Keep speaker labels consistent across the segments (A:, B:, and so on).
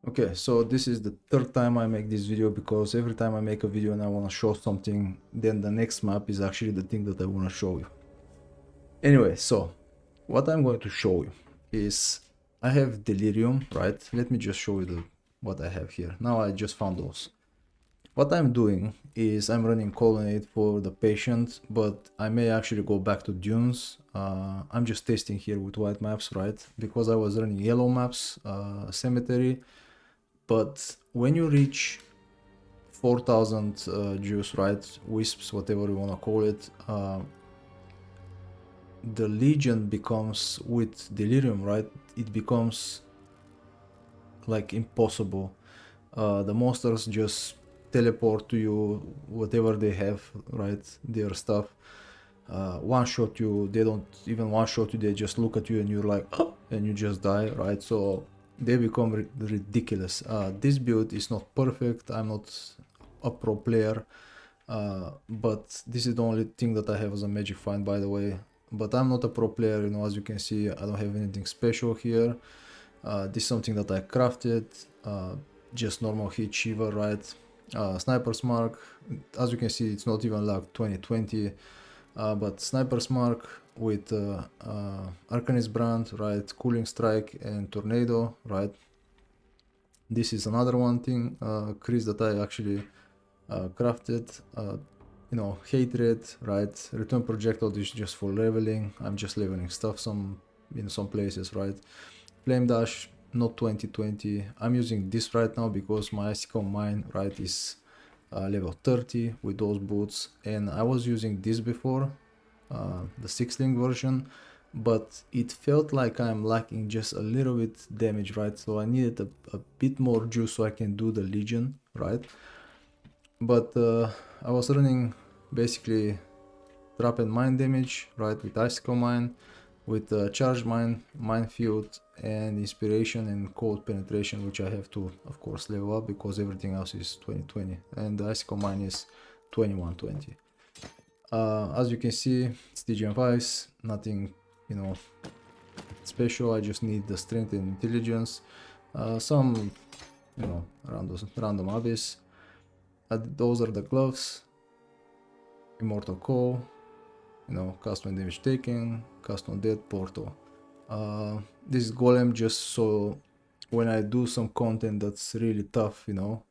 A: Okay, so this is the third time I make this video, because every time I make a video and I want to show something, then the next map is actually the thing that I want to show you. Anyway, so what I'm going to show you is I have Delirium, right? Let me just show you what I have here. Now I just found those. What I'm doing is I'm running Colonade for the patient, but I may actually go back to Dunes. I'm just testing here with white maps, right? Because I was running yellow maps, cemetery. But when you reach 4000 juice, right, wisps, whatever you want to call it, the legion becomes, with delirium, right, it becomes like impossible. The monsters just teleport to you, whatever they have, right, their stuff. One shot you, they don't even one shot you, they just look at you and you're like, oh, and you just die, right? So they become ridiculous. This build is not perfect. I'm not a pro player, but this is the only thing that I have as a magic find, by the way. But I'm not a pro player, you know, as you can see, I don't have anything special here. This is something that I crafted, just normal heat shiver, right? Sniper's mark, as you can see, it's not even like 2020, but Sniper's mark with Arcanist brand, right? Cooling strike and tornado, right? This is another one thing, Chris, that I actually crafted. You know, hatred, right? Return projectile, this is just for leveling. I'm just leveling stuff in some places, right? Flame dash, not 2020. I'm using this right now because my icicle mine, right, is level 30 with those boots, and I was using this before, the 6-link version, but it felt like I'm lacking just a little bit damage, right? So I needed a bit more juice so I can do the legion, right? But I was running basically trap and mine damage, right, with icicle mine, with charge mine, minefield, and inspiration and cold penetration, which I have to, of course, level up because everything else is 2020, and the icicle mine is 2120. As you can see, Stygian Vice, nothing, you know, special. I just need the strength and intelligence, some, you know, random abyss. Those are the gloves. Immortal Call, you know, cast when damage taken, cast on dead, portal. This is golem just so when I do some content that's really tough, you know,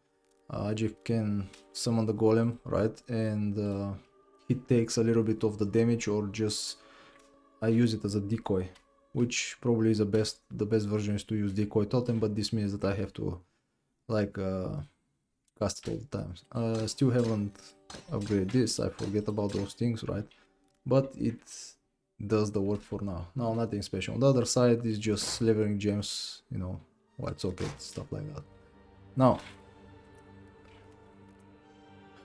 A: I just can summon the golem, right, and it takes a little bit of the damage, or just I use it as a decoy, which probably is the best version is to use decoy totem, but this means that I have to like cast it all the time. Still haven't upgraded this, I forget about those things, right, but it does the work for now. Now nothing special. On the other side is just leveling gems, you know, white socket, stuff like that. Now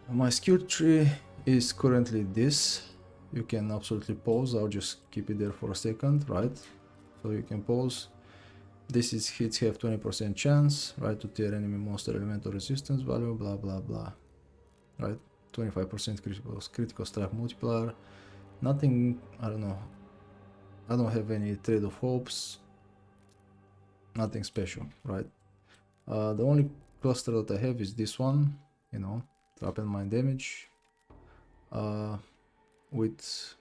A: my skill tree is currently this. You can absolutely pause, I'll just keep it there for a second, right? So you can pause. This is hits have 20% chance, right, to tear enemy monster elemental resistance value, blah blah blah, right? 25% critical strike multiplier. Nothing, I don't know, I don't have any trade of hopes, nothing special, right? The only cluster that I have is this one, you know, trap and mine damage, with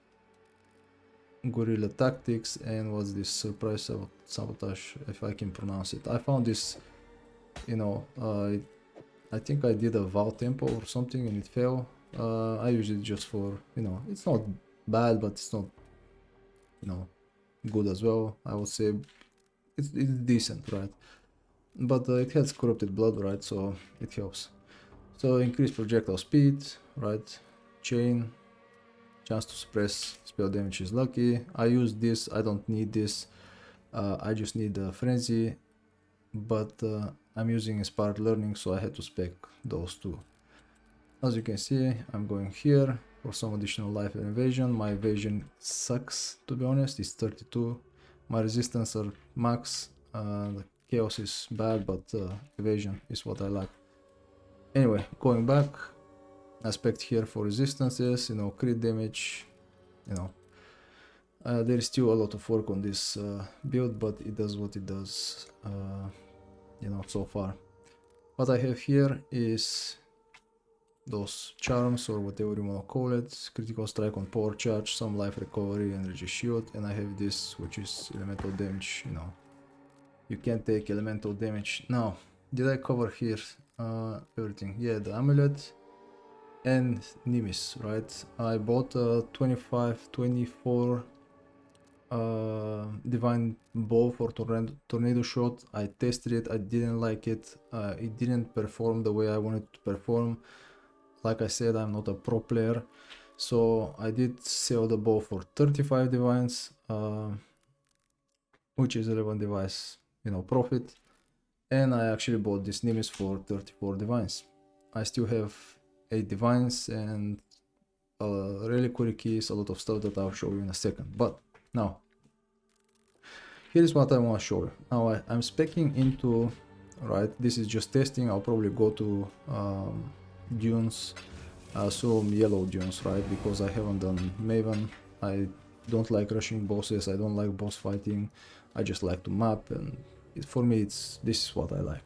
A: guerrilla tactics, and what's this, surprise sabotage, if I can pronounce it. I found this, you know, I think I did a vow tempo or something and it fell. I use it just for, you know, it's not bad, but it's not, you know, good as well. I would say it's decent, right? But it has corrupted blood, right, so it helps. So increase projectile speed, right, chain, chance to suppress spell damage is lucky. I use this, I don't need this, I just need a frenzy, but I'm using inspired learning, so I had to spec those two. As you can see, I'm going here for some additional life and evasion. My evasion sucks, to be honest, it's 32. My resistance are max, the chaos is bad, but evasion is what I like. Anyway, going back, aspect here for resistances, you know, crit damage, you know. There is still a lot of work on this build, but it does what it does. you know, so far. What I have here is those charms, or whatever you want to call it: critical strike on power charge, some life recovery, energy shield, and I have this, which is elemental damage. You know, you can't take elemental damage. Now, did I cover here everything? Yeah, the amulet and Nimis, right? I bought a 24 divine bow for tornado shot. I tested it, I didn't like it. It didn't perform the way I wanted it to perform. Like I said, I'm not a pro player, so I did sell the bow for 35 divines, which is 11 device, you know, profit. And I actually bought this Nimis for 34 divines. I still have 8 divines and reliquary keys, a lot of stuff that I'll show you in a second. But now, here is what I want to show you. Now I'm speccing into, right, this is just testing. I'll probably go to dunes, some yellow dunes, right, because I haven't done Maven. I don't like rushing bosses, I don't like boss fighting, I just like to map, and for me this is what I like.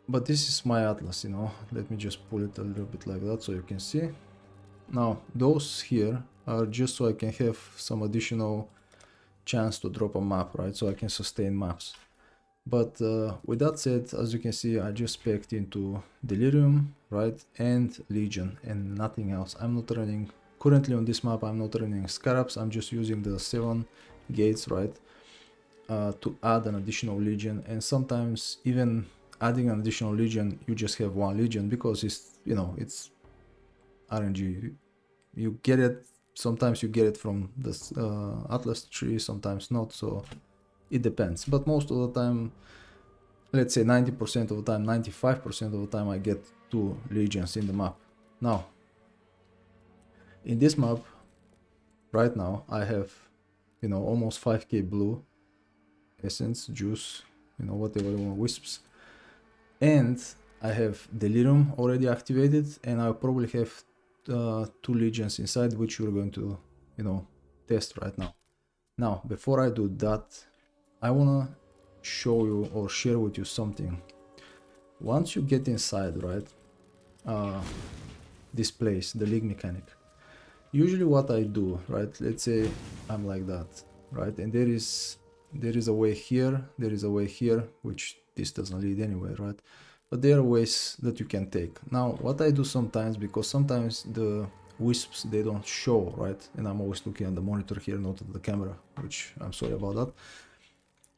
A: But this is my atlas, you know. Let me just pull it a little bit like that so you can see. Now those here are just so I can have some additional chance to drop a map, right, so I can sustain maps. But with that said, as you can see, I just specced into Delirium, right, and Legion, and nothing else. I'm not running, currently on this map, I'm not running Scarabs, I'm just using the 7 gates, right, to add an additional Legion. And sometimes even adding an additional Legion, you just have 1 Legion, because it's, you know, it's RNG. You get it, sometimes you get it from the Atlas tree, sometimes not, so it depends. But most of the time, let's say 90% of the time, 95% of the time, I get 2 Legions in the map. Now, in this map, right now, I have, you know, almost 5k blue, essence, juice, you know, whatever you want, wisps. And I have Delirium already activated, and I'll probably have 2 Legions inside, which we're going to, you know, test right now. Now, before I do that, I wanna show you or share with you something. Once you get inside, right, this place, the league mechanic, usually what I do, right, let's say I'm like that, right, and there is a way here, there is a way here, which this doesn't lead anywhere, right, but there are ways that you can take. Now what I do sometimes, because sometimes the wisps, they don't show, right, and I'm always looking at the monitor here, not at the camera, which I'm sorry about that.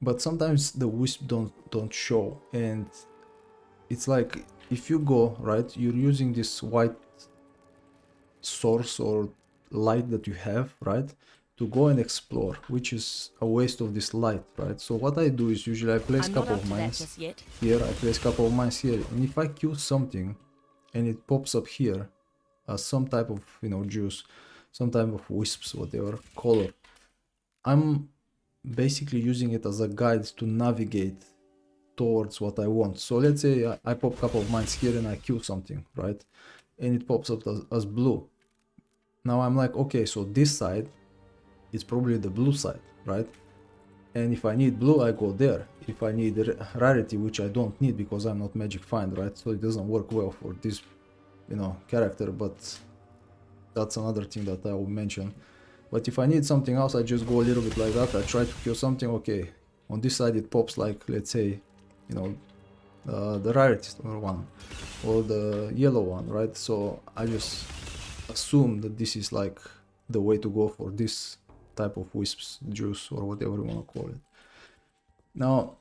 A: But sometimes the wisp don't show, and it's like, if you go, right, you're using this white source or light that you have, right, to go and explore, which is a waste of this light, right? So what I do is usually I place a couple of mines here, I place a couple of mines here, and if I kill something and it pops up here as some type of, you know, juice, some type of wisps, whatever color, I'm basically using it as a guide to navigate towards what I want. So let's say I pop a couple of mines here and I kill something, right, and it pops up as blue. Now I'm like, okay, so this side is probably the blue side, right, and if I need blue, I go there. If I need rarity, which I don't need because I'm not magic find, right, so it doesn't work well for this, you know, character, but that's another thing that I will mention. But if I need something else, I just go a little bit like that. I try to kill something. Okay, on this side it pops, like, let's say, you know, the rarity one or the yellow one, right? So I just assume that this is like the way to go for this type of wisps, juice, or whatever you want to call it. Now,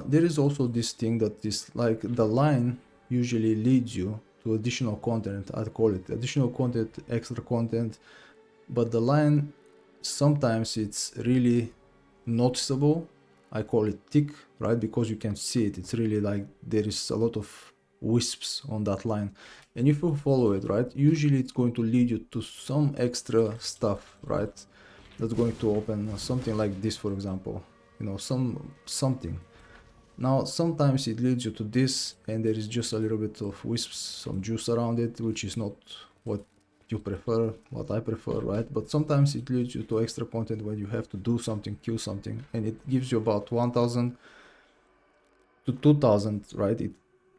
A: there is also this thing that is like the line usually leads you to additional content. I call it additional content, extra content, but the line, sometimes it's really noticeable. I call it thick, right, because you can see it. It's really like there is a lot of wisps on that line, and if you follow it, right, usually it's going to lead you to some extra stuff, right, that's going to open something like this, for example, you know, something. Now sometimes it leads you to this and there is just a little bit of wisps, some juice around it, which is not what you prefer, what I prefer, right? But sometimes it leads you to extra content when you have to do something, kill something, and it gives you about 1000 to 2000, right?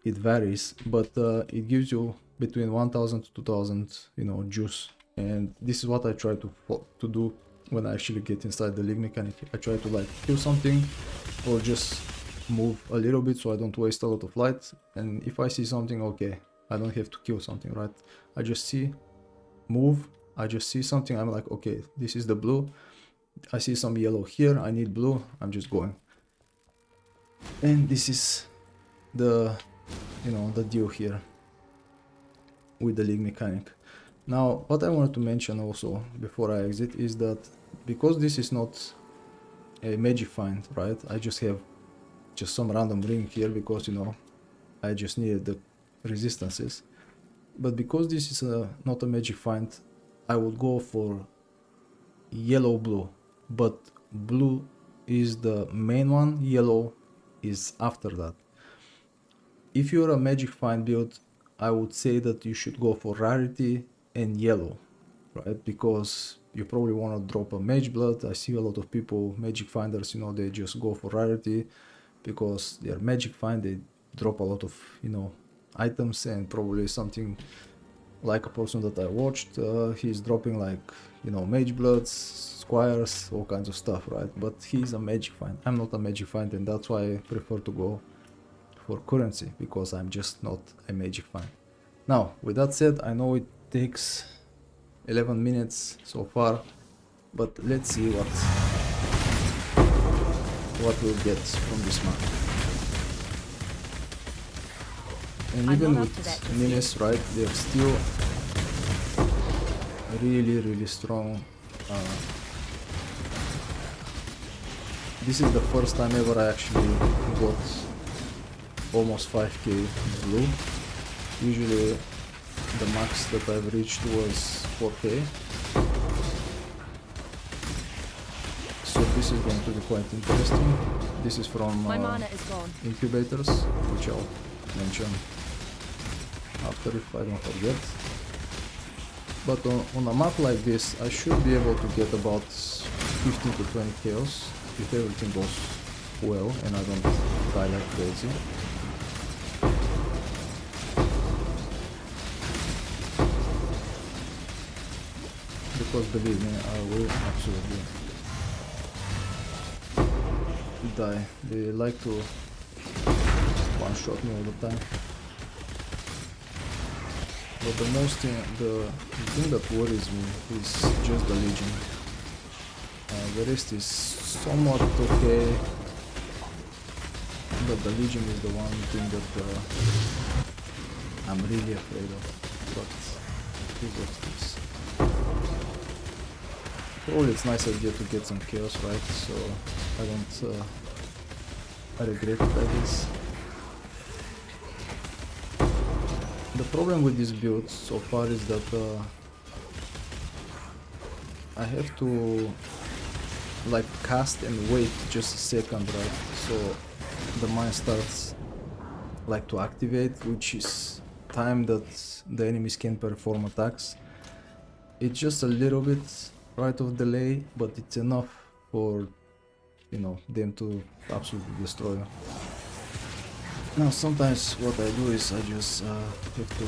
A: It varies, but it gives you between 1000 to 2000, you know, juice. And this is what I try to do when I actually get inside the league mechanic. I try to like kill something or just move a little bit so I don't waste a lot of light. And if I see something, okay, I don't have to kill something, right? I just see, move, I just see something, I'm like, okay, this is the blue, I see some yellow here, I need blue, I'm just going. And this is the, you know, the deal here with the league mechanic. Now, what I wanted to mention also before I exit is that because this is not a magic find, right? I just have just some random ring here because, you know, I just needed the resistances. But because this is not a magic find, I would go for yellow blue, but blue is the main one, yellow is after that. If you're a magic find build, I would say that you should go for rarity and yellow, right? Because you probably want to drop a mage blood. I see a lot of people, magic finders, you know, they just go for rarity because they're magic find, they drop a lot of, you know, items, and probably something like a person that I watched, he's dropping like, you know, mage bloods, squires, all kinds of stuff, right? But he's a magic find. I'm not a magic find, and that's why I prefer to go for currency, because I'm just not a magic find. Now, with that said, I know it takes 11 minutes so far, but let's see what we'll get from this map. And even with minis, right, they're still really strong. This is the first time ever I actually got almost 5k blue. Usually the max that I've reached was 4k. So this is going to be quite interesting. This is from incubators, which I'll mention after if I don't forget. But on a map like this, I should be able to get about 15 to 20 kills if everything goes well and I don't die like crazy. Because believe me, I will absolutely die. They like to one-shot me all the time. But the thing that worries me is just the Legion. The rest is somewhat okay, but the Legion is the one thing that I'm really afraid of. But it is what it is. Probably it's nice idea to get some chaos, right? So I don't regret it, I guess. The problem with this build so far is that I have to like cast and wait just a second, right? So the mine starts like to activate, which is time that the enemies can perform attacks. It's just a little bit right of delay, but it's enough for, you know, them to absolutely destroy you. Now sometimes what I do is I just have to,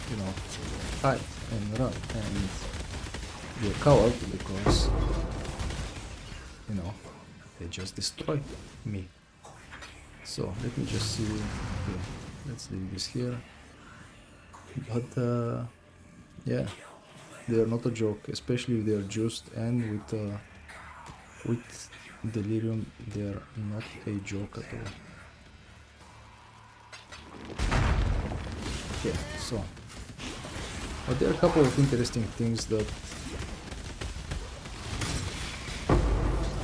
A: you know, hide and run and be a coward, because, you know, they just destroy me. So let me just see. Okay, let's leave this here. But yeah, they are not a joke, especially if they are juiced, and with delirium they are not a joke at all. Okay, so, but there are a couple of interesting things that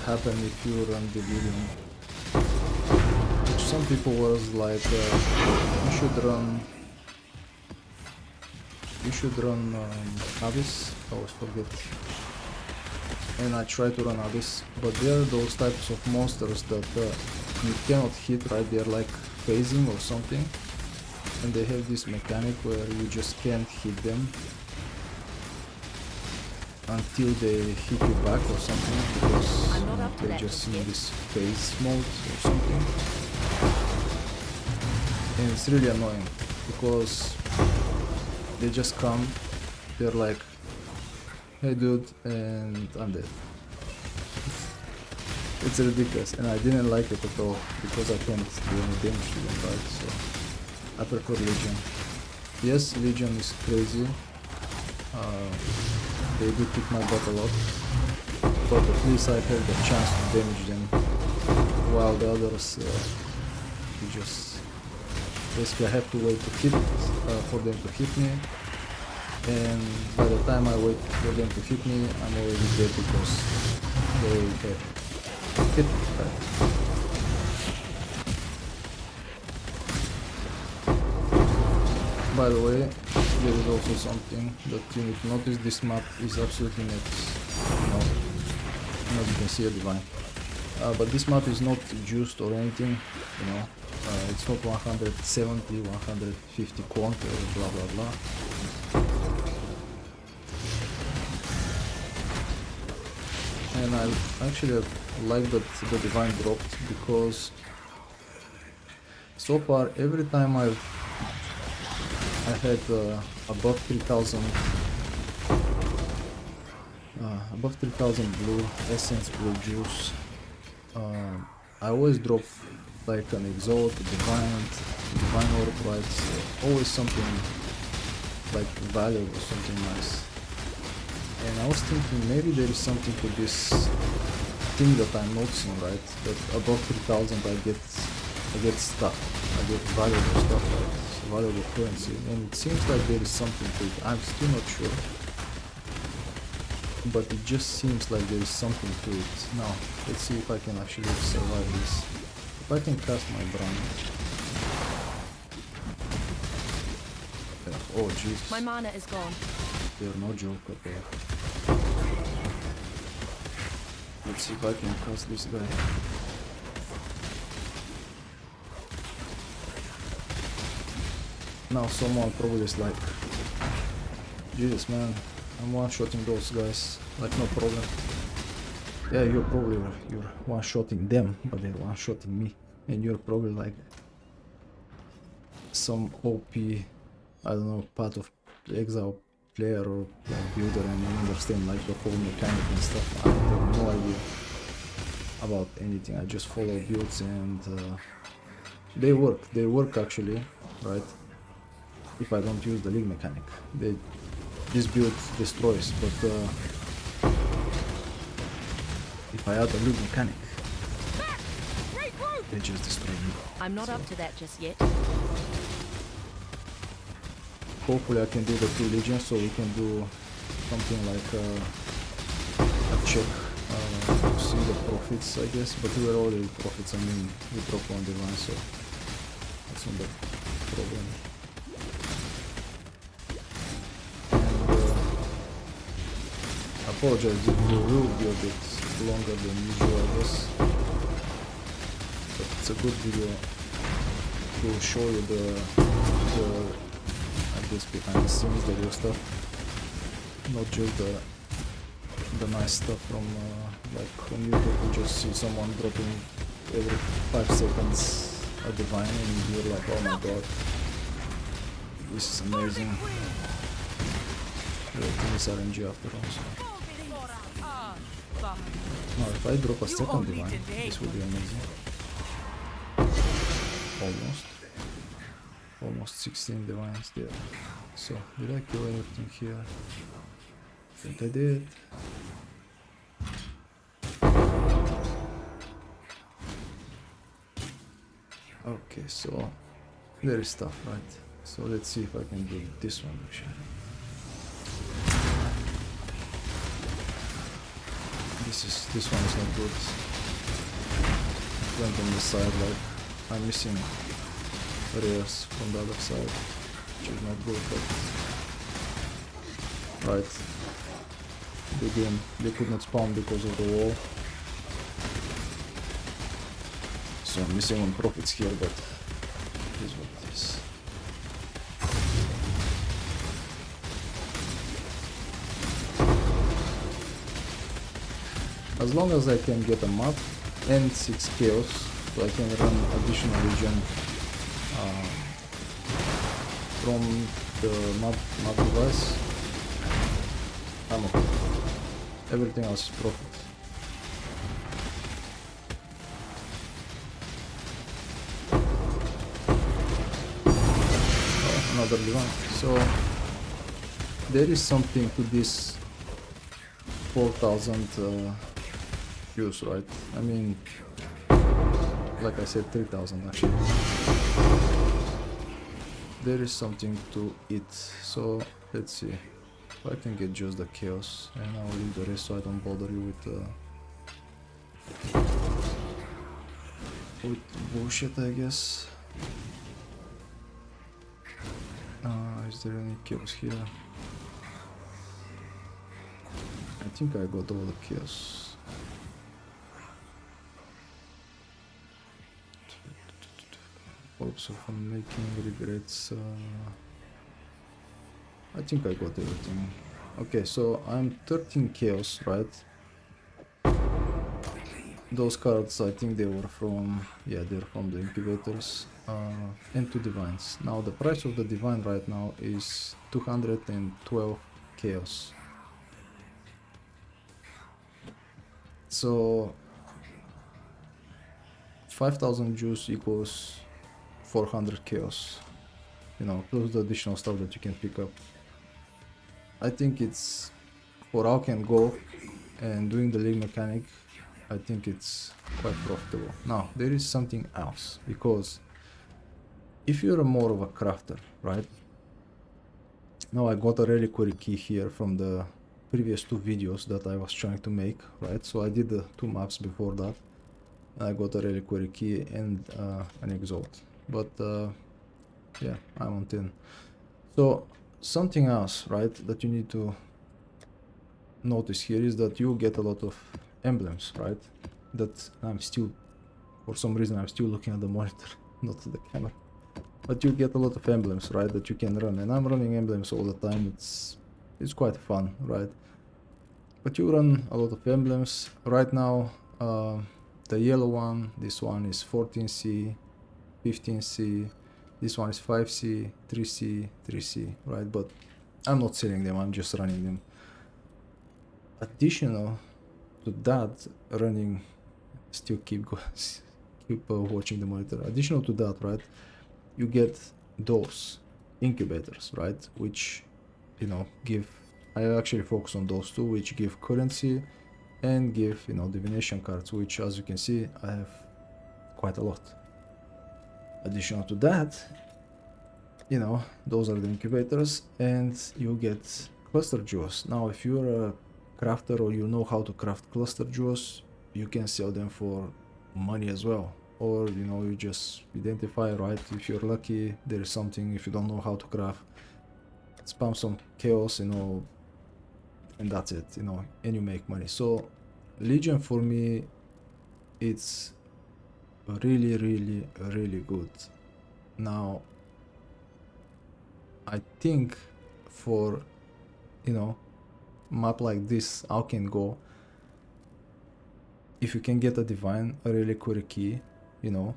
A: happen if you run delirium, which some people was like, you should run Abyss. I always forget. And I try to run Abyss, but there are those types of monsters that you cannot hit, right? They're like phasing or something, and they have this mechanic where you just can't hit them, until they hit you back or something, because
B: I'm not up to
A: they're
B: that
A: just in
B: yet.
A: this phase mode or something. And it's really annoying because they just come, they're like, hey dude, and I'm dead. It's ridiculous, and I didn't like it at all because I can't do any damage to them, right? So I prefer Legion. Yes, Legion is crazy. They do kick my butt a lot, but at least I have the chance to damage them, while the others, you just basically I have to wait to hit for them to hit me, and by the time I wait for them to hit me, I'm already dead because they have hit me, right? By the way, there is also something that you need to notice. This map is absolutely not, as you can see, a divine. But this map is not juiced or anything, you know. It's not 170, 150 quant or blah blah blah. And I actually like that the divine dropped, because so far every time I had above 3000 blue essence, blue juice, I always drop like an exalt, divine orb, right? So always something like valuable, something nice. And I was thinking maybe there is something to this thing that I'm noticing, right? That above 3000 I get stuff, I get valuable stuff, right? So valuable currency, and it seems like there is something to it. I'm still not sure, but it just seems like there is something to it. Now, let's see if I can actually survive this. If I can cast my Brand. Oh Jesus.
B: My mana is gone.
A: They're no joke at all. Let's see if I can cast this guy. Now someone probably is like, Jesus man, I'm one-shotting those guys, like no problem. Yeah, you're one-shotting them, but they're one-shotting me. And you're probably like some OP, I don't know, part of the Exile player or like builder, and you understand like the whole mechanic and stuff. I have no idea about anything. I just follow builds, and they work actually, right? If I don't use the league mechanic, this build destroys, but if I add the league mechanic, they just destroy me.
B: I'm not up to that just yet.
A: Hopefully I can do the 2 legions, so we can do something like a check to see the profits, I guess. But we were already profits. I mean, we drop on divine, so that's not the problem. And I apologize, the video will be a bit longer than usual, I guess. But it's a good video to show you the I guess behind the scenes, the real stuff, not just the nice stuff from like on YouTube. You just see someone dropping every 5 seconds a divine, and you're like, oh my god, this is amazing. Everything is RNG after all. So. Now if I drop a second divine, this would be amazing. Almost 16 divines there. So, did I kill anything here? I think I did. Okay, so there is stuff, right? So let's see if I can do this one actually. This one is not good. Went on the side, like I'm missing rares from the other side, which is not good, but right, they could not spawn because of the wall, so I'm missing on profits here, but it is what it is. as long as I can get a map and 6 chaos, so I can run additional region from the map device, I'm okay. Everything else is profit. Oh, another divine. So there is something to this 4,000 views, right? I mean, like I said, 3,000 actually. There is something to it. So let's see. I can get just the chaos, and I'll leave the rest so I don't bother you with bullshit, I guess. Is there any chaos here? I think I got all the chaos. Hopes of making regrets. I think I got everything. Okay, so I'm 13 chaos, right? Those cards, I think they were from, yeah, they're from the incubators. And 2 divines. Now the price of the divine right now is 212 chaos. So 5,000 juice equals 400 chaos, you know, plus the additional stuff that you can pick up. I think it's, for how can go and doing the league mechanic, I think it's quite profitable. Now there is something else, because if you're more of a crafter, right? Now I got a reliquary key here from the previous 2 videos that I was trying to make, right? So I did the 2 maps before that. I got a reliquary key and an exalt, but yeah, I'm on 10. So something else, right, that you need to notice here is that you get a lot of emblems, right? That I'm still, for some reason, I'm still looking at the monitor, not at the camera. But you get a lot of emblems, right, that you can run, and I'm running emblems all the time. It's quite fun, right? But you run a lot of emblems right now. The yellow one, this one is 14C, 15C, this one is 5C, 3C, 3C, right? But I'm not selling them, I'm just running them. Additional to that, running, still keep watching the monitor. Additional to that, right, you get those incubators, right, which, you know, give, I actually focus on those 2, which give currency and give, you know, divination cards, which, as you can see, I have quite a lot. Additional to that, you know, those are the incubators, and you get cluster jewels. Now if you're a crafter, or you know how to craft cluster jewels, you can sell them for money as well. Or, you know, you just identify, right, if you're lucky, there is something. If you don't know how to craft, spam some chaos, you know, and that's it, you know, and you make money. So Legion for me, it's really, really, really good. Now I think for, you know, map like this, how can go, if you can get a divine, a reliquary key, you know,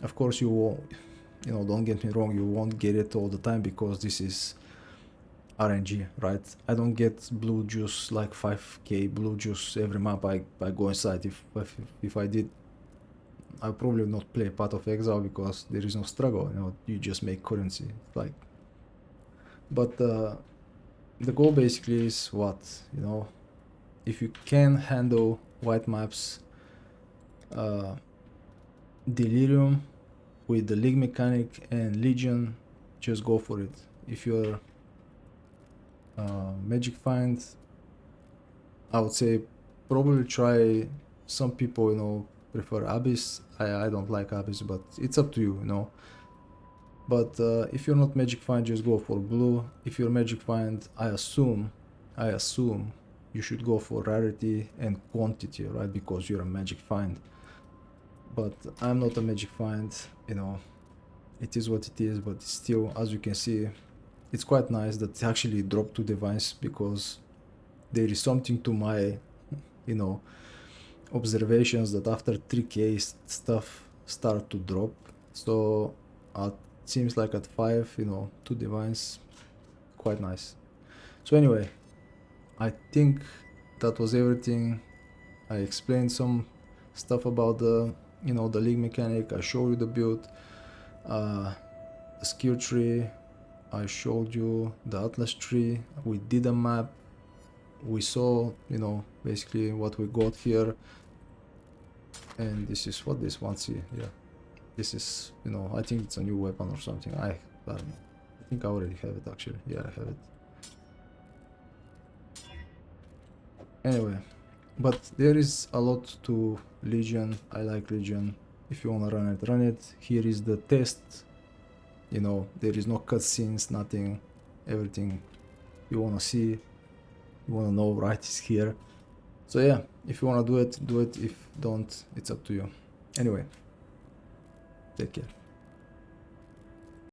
A: of course you won't, you know, don't get me wrong, you won't get it all the time, because this is RNG, right? I don't get blue juice, like 5k blue juice every map I go inside. If I did, I'll probably not play Path of Exile, because there is no struggle, you know, you just make currency, like. But the goal basically is what, you know, if you can handle white maps, Delirium with the league mechanic and Legion, just go for it. If you're Magic Find, I would say probably try. Some people, you know, prefer Abyss. I don't like Abyss, but it's up to you, you know. But if you're not Magic Find, just go for blue. If you're Magic Find, I assume you should go for rarity and quantity, right? Because you're a Magic Find. But I'm not a Magic Find, you know. It is what it is, but still, as you can see, it's quite nice that it actually dropped 2 divines, because there is something to my, you know, observations that after 3k stuff start to drop. So it seems like at 5, you know, 2 divines, quite nice. So anyway, I think that was everything. I explained some stuff about the, you know, the league mechanic. I showed you the build, the skill tree. I showed you the atlas tree. We did a map. We saw, you know, basically what we got here. And this is what this one see. Yeah, this is, you know, I think it's a new weapon or something. I don't know. I think I already have it actually. Yeah, I have it. Anyway, but there is a lot to Legion. I like Legion. If you wanna run it, run it. Here is the test. You know, there is no cutscenes, nothing. Everything you wanna see, you wanna know, right, is here. So yeah, if you wanna do it, do it. If don't, it's up to you. Anyway, take care.